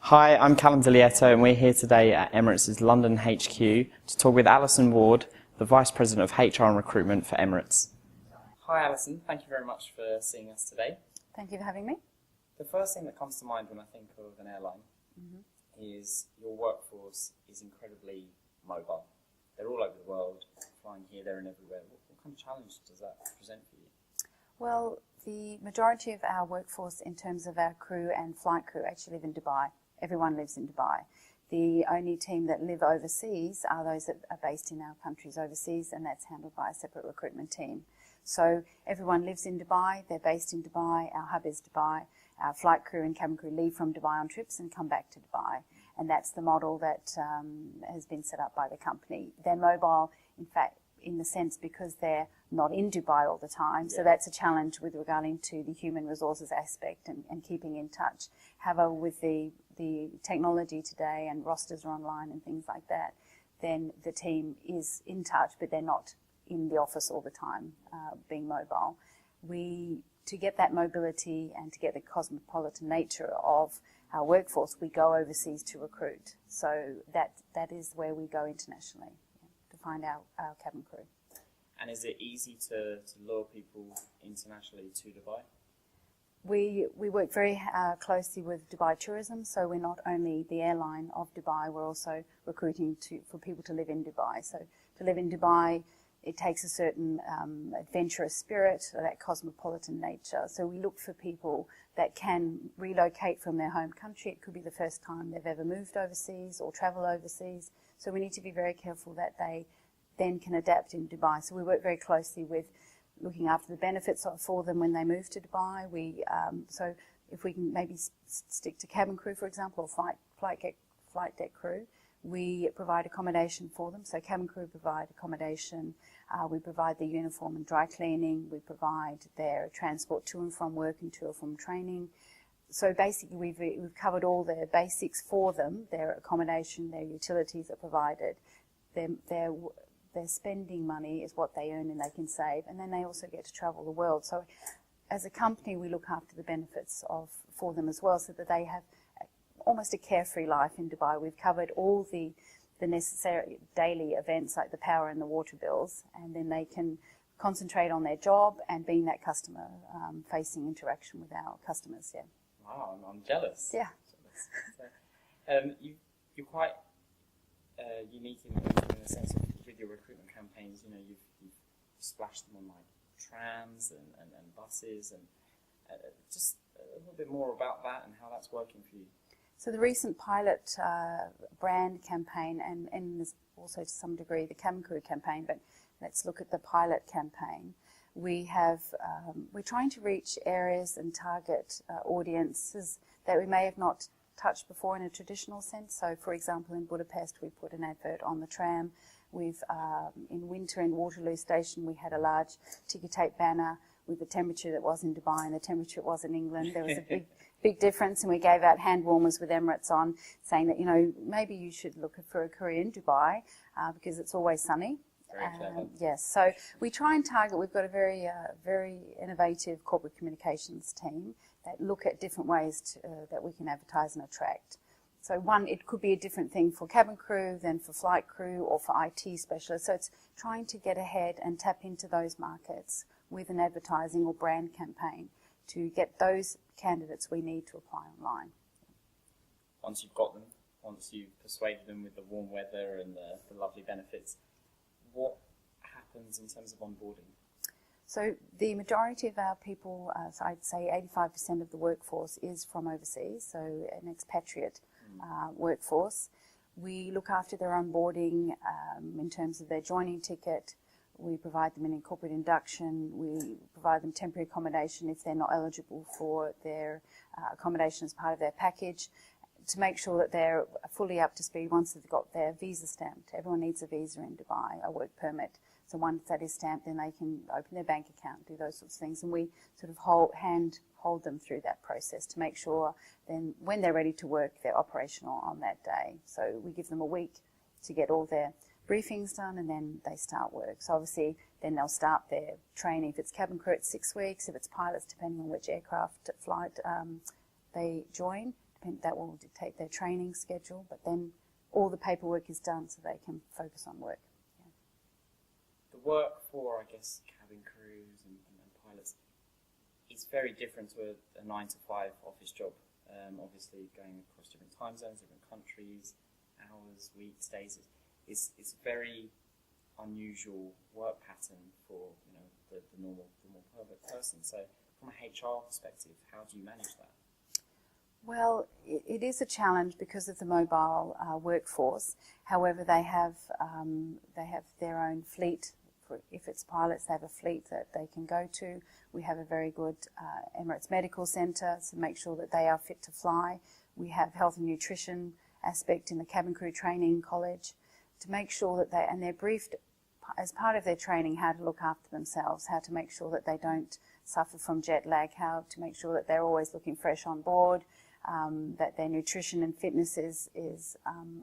Hi, I'm Callum Dilietto and we're here today at Emirates' London HQ to talk with Alison Ward, the Vice President of HR and Recruitment for Emirates. Hi Alison, thank you very much for seeing us today. Thank you for having me. The first thing that comes to mind when I think of an airline is your workforce is incredibly mobile. They're all over the world, flying here, there and everywhere. What kind of challenge does that present for you? Well, the majority of our workforce in terms of our crew and flight crew actually live in Dubai. Everyone lives in Dubai. The only team that live overseas are those that are based in our countries overseas, and that's handled by a separate recruitment team. So everyone lives in Dubai, they're based in Dubai, our hub is Dubai. Our flight crew and cabin crew leave from Dubai on trips and come back to Dubai. And that's the model that has been set up by the company. They're mobile, in fact, in the sense because they're not in Dubai all the time. Yeah. So that's a challenge with regarding to the human resources aspect and keeping in touch. However, with the technology today and rosters are online and things like that, then the team is in touch, but they're not in the office all the time, being mobile. To get that mobility and to get the cosmopolitan nature of our workforce, we go overseas to recruit. So that is where we go internationally to find our cabin crew. And is it easy to lure people internationally to Dubai? We work very closely with Dubai Tourism, so we're not only the airline of Dubai, we're also recruiting for people to live in Dubai. So to live in Dubai, it takes a certain adventurous spirit, or that cosmopolitan nature. So we look for people that can relocate from their home country. It could be the first time they've ever moved overseas or travel overseas. So we need to be very careful that they then can adapt in Dubai. So we work very closely with looking after the benefits for them when they move to Dubai. So if we can maybe stick to cabin crew, for example, or flight deck crew, we provide accommodation for them. So cabin crew provide accommodation. We provide their uniform and dry cleaning. We provide their transport to and from work and to and from training. So basically we've covered all their basics for them. Their accommodation, their utilities are provided. Their spending money is what they earn and they can save, and then they also get to travel the world. So as a company, we look after the benefits for them as well, so that they have almost a carefree life in Dubai. We've covered all the necessary daily events like the power and the water bills, and then they can concentrate on their job and being that customer facing interaction with our customers. Yeah. Wow, I'm jealous. Yeah. You're quite unique in the sense of with your recruitment campaigns. You know, you've splashed them on like trams and buses, and just a little bit more about that and how that's working for you. So the recent pilot brand campaign and also to some degree the cabin crew campaign, but let's look at the pilot campaign. We're trying to reach areas and target audiences that we may have not touched before in a traditional sense. So for example, in Budapest, we put an advert on the tram. In winter in Waterloo Station, we had a large ticker tape banner with the temperature that was in Dubai and the temperature it was in England. There was a big difference, and we gave out hand warmers with Emirates on, saying that, you know, maybe you should look for a career in Dubai because it's always sunny. Yes, so we try and target. We've got a very innovative corporate communications team that look at different ways that we can advertise and attract. So one, it could be a different thing for cabin crew than for flight crew or for IT specialists. So it's trying to get ahead and tap into those markets with an advertising or brand campaign to get those candidates we need to apply online. Once you've got them, once you've persuaded them with the warm weather and the lovely benefits, what happens in terms of onboarding? So the majority of our people, so I'd say 85% of the workforce is from overseas, so an expatriate workforce. We look after their onboarding in terms of their joining ticket. We provide them an corporate induction. We provide them temporary accommodation if they're not eligible for their accommodation as part of their package, to make sure that they're fully up to speed once they've got their visa stamped. Everyone needs a visa in Dubai, a work permit. So once that is stamped, then they can open their bank account, do those sorts of things. And we sort of hold them through that process to make sure then when they're ready to work, they're operational on that day. So we give them a week to get all their briefings done, and then they start work. So obviously then they'll start their training. If it's cabin crew, it's 6 weeks. If it's pilots, depending on which aircraft flight they join, That will dictate their training schedule, but then all the paperwork is done so they can focus on work. Yeah. The work for, I guess, cabin crews and pilots is very different to a 9 to 5 office job. Obviously, going across different time zones, different countries, hours, weeks, days. It's a very unusual work pattern for the normal person. So, from a HR perspective, how do you manage that? Well, it is a challenge because of the mobile workforce. However, they have their own fleet. If it's pilots, they have a fleet that they can go to. We have a very good Emirates medical centre to make sure that they are fit to fly. We have health and nutrition aspect in the cabin crew training college to make sure that they're briefed as part of their training how to look after themselves, how to make sure that they don't suffer from jet lag, how to make sure that they're always looking fresh on board, that their nutrition and fitness is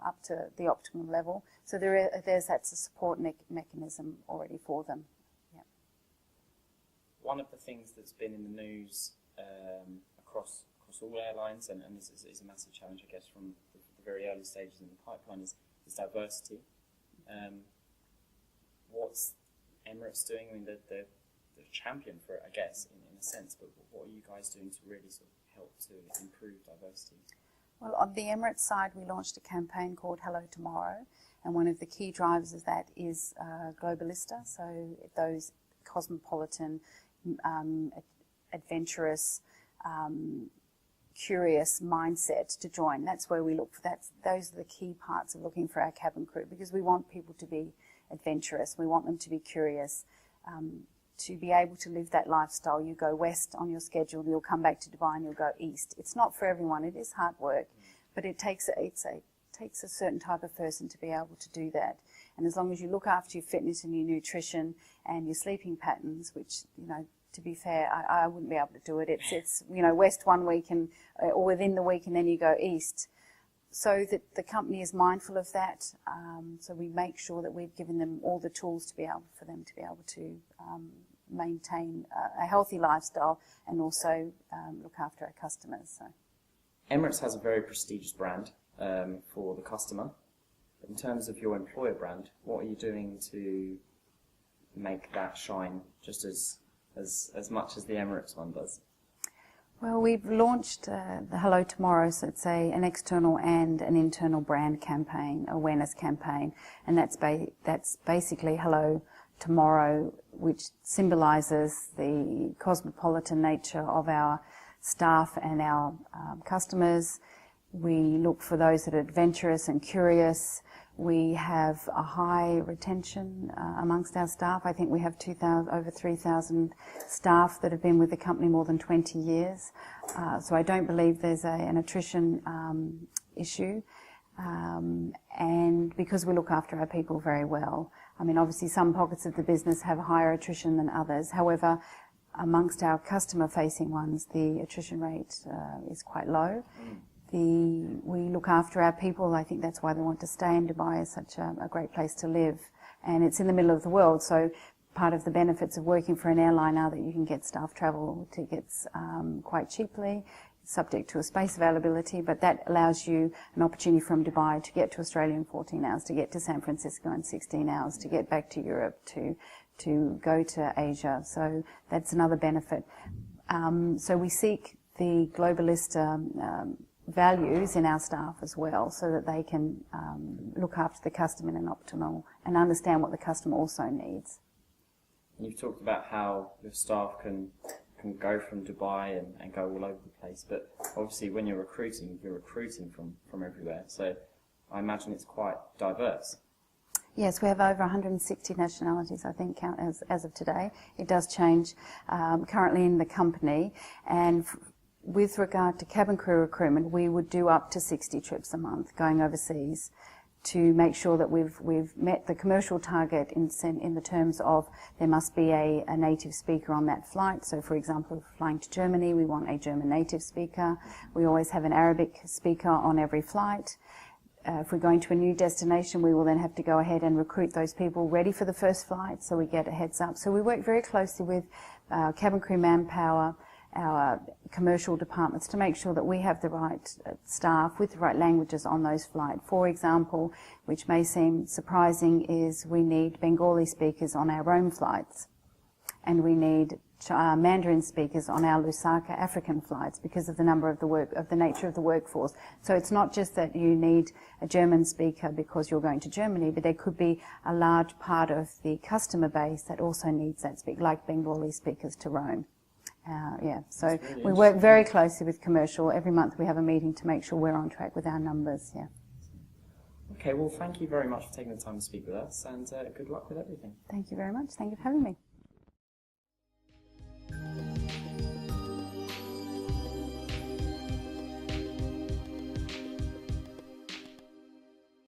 up to the optimum level. So there's that support mechanism already for them. Yeah. One of the things that's been in the news across all airlines, and this is a massive challenge, I guess, from the very early stages in the pipeline, is diversity. What's Emirates doing? I mean, they're champion for it, I guess, in a sense, but what are you guys doing to really sort of help to improve diversity? Well, on the Emirates side, we launched a campaign called Hello Tomorrow, and one of the key drivers of that is Globalista, so those cosmopolitan, adventurous, curious mindset to join. That's where we look for that. Those are the key parts of looking for our cabin crew, because we want people to be adventurous. We want them to be curious, to be able to live that lifestyle. You go west on your schedule, you'll come back to Dubai and you'll go east. It's not for everyone. It is hard work, but it takes a certain type of person to be able to do that. And as long as you look after your fitness and your nutrition and your sleeping patterns, which, to be fair, I wouldn't be able to do it. It's west one week or within the week, and then you go east. So that the company is mindful of that. So we make sure that we've given them all the tools for them to be able to maintain a healthy lifestyle and also look after our customers. So. Emirates has a very prestigious brand for the customer. In terms of your employer brand, what are you doing to make that shine just as much as the Emirates one does? Well, we've launched the Hello Tomorrow, so it's an external and an internal brand campaign, awareness campaign, and that's basically Hello Tomorrow, which symbolises the cosmopolitan nature of our staff and our customers. We look for those that are adventurous and curious. We have a high retention amongst our staff. I think we have over 3,000 staff that have been with the company more than 20 years. So I don't believe there's an attrition issue. And because we look after our people very well. I mean, obviously some pockets of the business have higher attrition than others. However, amongst our customer-facing ones, the attrition rate is quite low. We look after our people. I think that's why they want to stay in Dubai. It's such a great place to live, and it's in the middle of the world. So part of the benefits of working for an airline are that you can get staff travel tickets quite cheaply, subject to a space availability, but that allows you an opportunity from Dubai to get to Australia in 14 hours, to get to San Francisco in 16 hours, to get back to Europe, to go to Asia. So that's another benefit. So we seek the Globalista values in our staff as well, so that they can look after the customer in an optimal and understand what the customer also needs. And you've talked about how your staff can go from Dubai and go all over the place, but obviously when you're recruiting from everywhere, so I imagine it's quite diverse. Yes, we have over 160 nationalities, I think, count as of today. It does change currently in the company, and with regard to cabin crew recruitment, we would do up to 60 trips a month going overseas to make sure that we've met the commercial target in the terms of there must be a native speaker on that flight. So, for example, if flying to Germany, we want a German native speaker. We always have an Arabic speaker on every flight. If we're going to a new destination, we will then have to go ahead and recruit those people ready for the first flight, so we get a heads up. So we work very closely with cabin crew manpower our commercial departments to make sure that we have the right staff with the right languages on those flights. For example, which may seem surprising, is we need Bengali speakers on our Rome flights, and we need Mandarin speakers on our Lusaka African flights because of the nature of the workforce. So it's not just that you need a German speaker because you're going to Germany, but there could be a large part of the customer base that also needs that like Bengali speakers to Rome. So really we work very closely with commercial. Every month we have a meeting to make sure we're on track with our numbers. Yeah. Okay, well, thank you very much for taking the time to speak with us, and good luck with everything. Thank you very much. Thank you for having me.